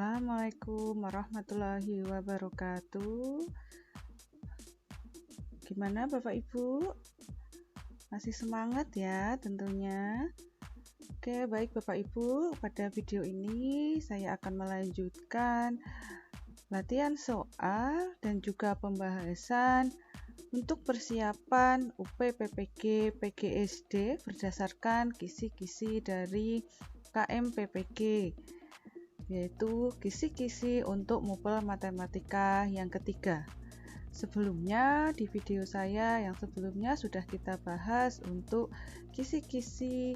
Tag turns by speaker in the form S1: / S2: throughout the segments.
S1: Assalamualaikum warahmatullahi wabarakatuh. Gimana Bapak Ibu? Masih semangat ya tentunya. Oke, baik Bapak Ibu, pada video ini saya akan melanjutkan latihan soal dan juga pembahasan untuk persiapan UP-PPG PGSD berdasarkan kisi-kisi dari KM-PPG, yaitu kisi-kisi untuk mupel matematika yang ketiga. Sebelumnya di video saya yang sebelumnya sudah kita bahas untuk kisi-kisi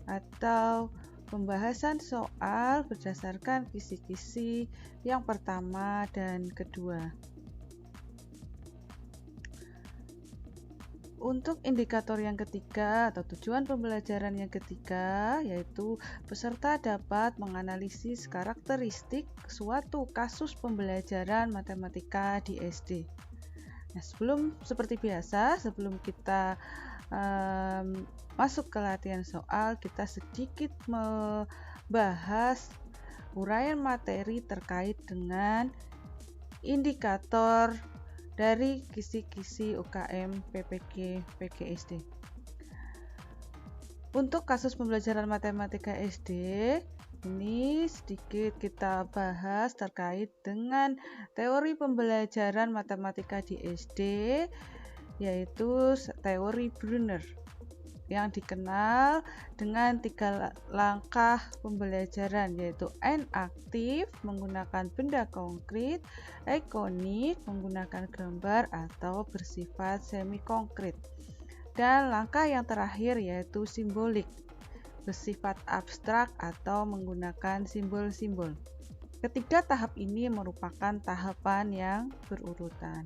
S1: atau pembahasan soal berdasarkan kisi-kisi yang pertama dan kedua. Untuk indikator yang ketiga atau tujuan pembelajaran yang ketiga, yaitu peserta dapat menganalisis karakteristik suatu kasus pembelajaran matematika di SD. Nah, seperti biasa, sebelum kita masuk ke latihan soal, kita sedikit membahas uraian materi terkait dengan indikator dari kisi-kisi UKM PPG PGSD. Untuk kasus pembelajaran matematika SD, ini sedikit kita bahas terkait dengan teori pembelajaran matematika di SD, yaitu teori Brunner yang dikenal dengan 3 langkah pembelajaran, yaitu N aktif menggunakan benda konkret, ikonik menggunakan gambar atau bersifat semi konkret, dan langkah yang terakhir yaitu simbolik bersifat abstrak atau menggunakan simbol-simbol. Ketiga tahap ini merupakan tahapan yang berurutan.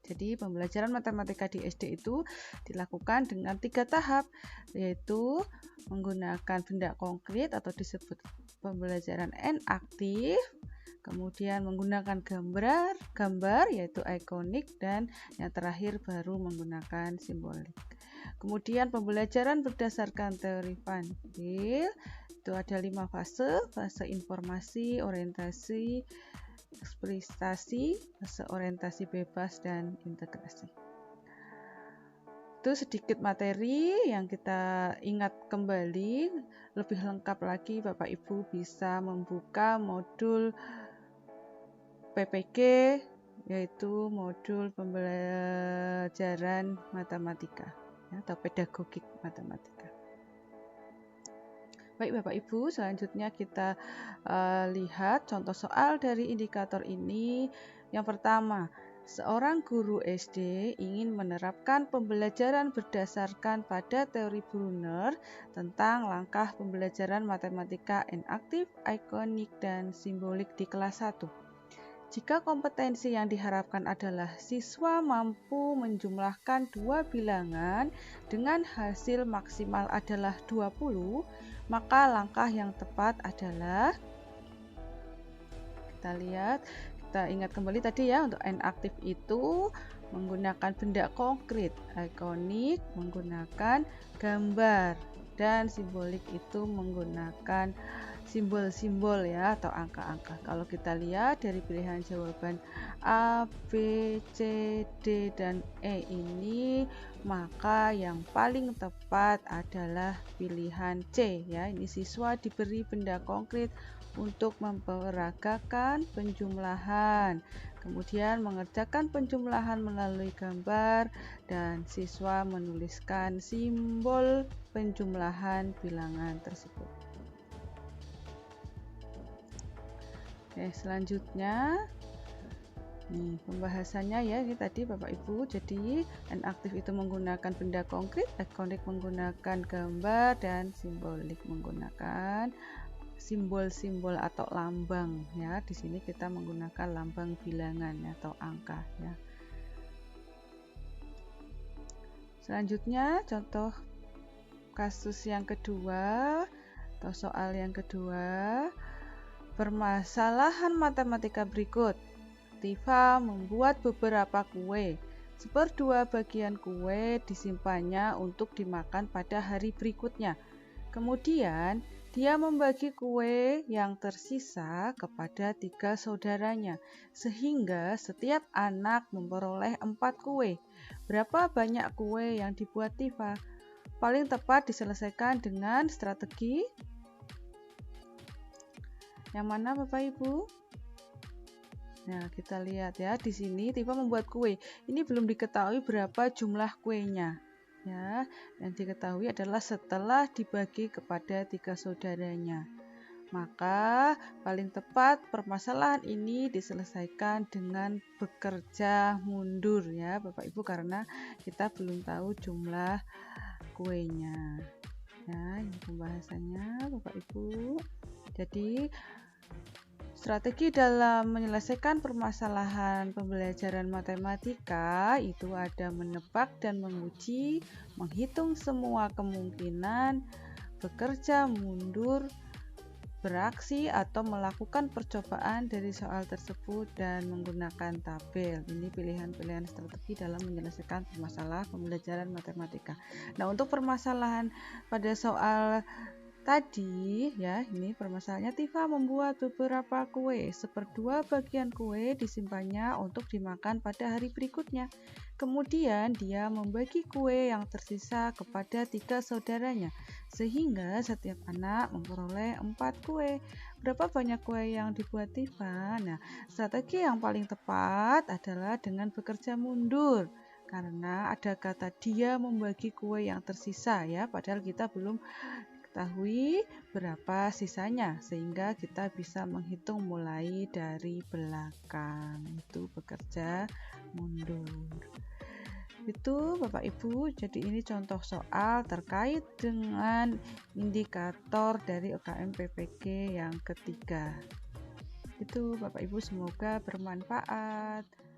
S1: Jadi pembelajaran matematika di SD itu dilakukan dengan 3 tahap, yaitu menggunakan benda konkret atau disebut pembelajaran N aktif, kemudian menggunakan gambar yaitu ikonik, dan yang terakhir baru menggunakan simbolik. Kemudian pembelajaran berdasarkan teori Van Til itu ada 5 fase: fase informasi, orientasi, eksplisitasi, fase orientasi bebas, dan integrasi. Itu sedikit materi yang kita ingat kembali. Lebih lengkap lagi Bapak Ibu bisa membuka modul PPG, yaitu modul pembelajaran matematika atau pedagogik matematika. Baik Bapak Ibu, selanjutnya kita lihat contoh soal dari indikator ini. Yang pertama, seorang guru SD ingin menerapkan pembelajaran berdasarkan pada teori Brunner tentang langkah pembelajaran matematika N aktif, ikonik, dan simbolik di kelas 1. Jika kompetensi yang diharapkan adalah siswa mampu menjumlahkan 2 bilangan dengan hasil maksimal adalah 20, maka langkah yang tepat adalah, kita ingat kembali tadi ya, untuk N aktif itu menggunakan benda konkret, ikonik menggunakan gambar, dan simbolik itu menggunakan simbol-simbol ya atau angka-angka. Kalau kita lihat dari pilihan jawaban A, B, C, D, dan E ini, maka yang paling tepat adalah pilihan C ya. Ini siswa diberi benda konkret untuk memperagakan penjumlahan, kemudian mengerjakan penjumlahan melalui gambar, dan siswa menuliskan simbol penjumlahan bilangan tersebut. Oke, selanjutnya pembahasannya ya, ini tadi Bapak Ibu. Jadi N aktif itu menggunakan benda konkret, ikonik menggunakan gambar, dan simbolik menggunakan simbol-simbol atau lambang ya. Di sini kita menggunakan lambang bilangan atau angka ya. Selanjutnya contoh kasus yang kedua atau soal yang kedua. Permasalahan matematika berikut. Tifa membuat beberapa kue. 1/2 bagian kue disimpannya untuk dimakan pada hari berikutnya. Kemudian Dia membagi kue yang tersisa kepada 3 saudaranya, sehingga setiap anak memperoleh 4 kue. Berapa banyak kue yang dibuat Tifa? Paling tepat diselesaikan dengan strategi yang mana Bapak Ibu? Nah, kita lihat ya, di sini Tifa membuat kue. Ini belum diketahui berapa jumlah kuenya. Ya, yang diketahui adalah setelah dibagi kepada 3 saudaranya. Maka paling tepat permasalahan ini diselesaikan dengan bekerja mundur ya Bapak Ibu, karena kita belum tahu jumlah kuenya. Ya, ini pembahasannya Bapak Ibu. Jadi strategi dalam menyelesaikan permasalahan pembelajaran matematika itu ada menebak dan menguji, menghitung semua kemungkinan, bekerja mundur, beraksi atau melakukan percobaan dari soal tersebut, dan menggunakan tabel. Ini pilihan-pilihan strategi dalam menyelesaikan permasalahan pembelajaran matematika. Nah, untuk permasalahan pada soal tadi ya, ini permasalahannya Tifa membuat beberapa kue. 1/2 bagian kue disimpannya untuk dimakan pada hari berikutnya. Kemudian dia membagi kue yang tersisa kepada 3 saudaranya, sehingga setiap anak memperoleh 4 kue. Berapa banyak kue yang dibuat Tifa? Nah, strategi yang paling tepat adalah dengan bekerja mundur, karena ada kata dia membagi kue yang tersisa ya, padahal kita belum ketahui berapa sisanya, sehingga kita bisa menghitung mulai dari belakang. Itu bekerja mundur. Itu Bapak Ibu, jadi ini contoh soal terkait dengan indikator dari UKM PPG yang ketiga. Itu Bapak Ibu, semoga bermanfaat.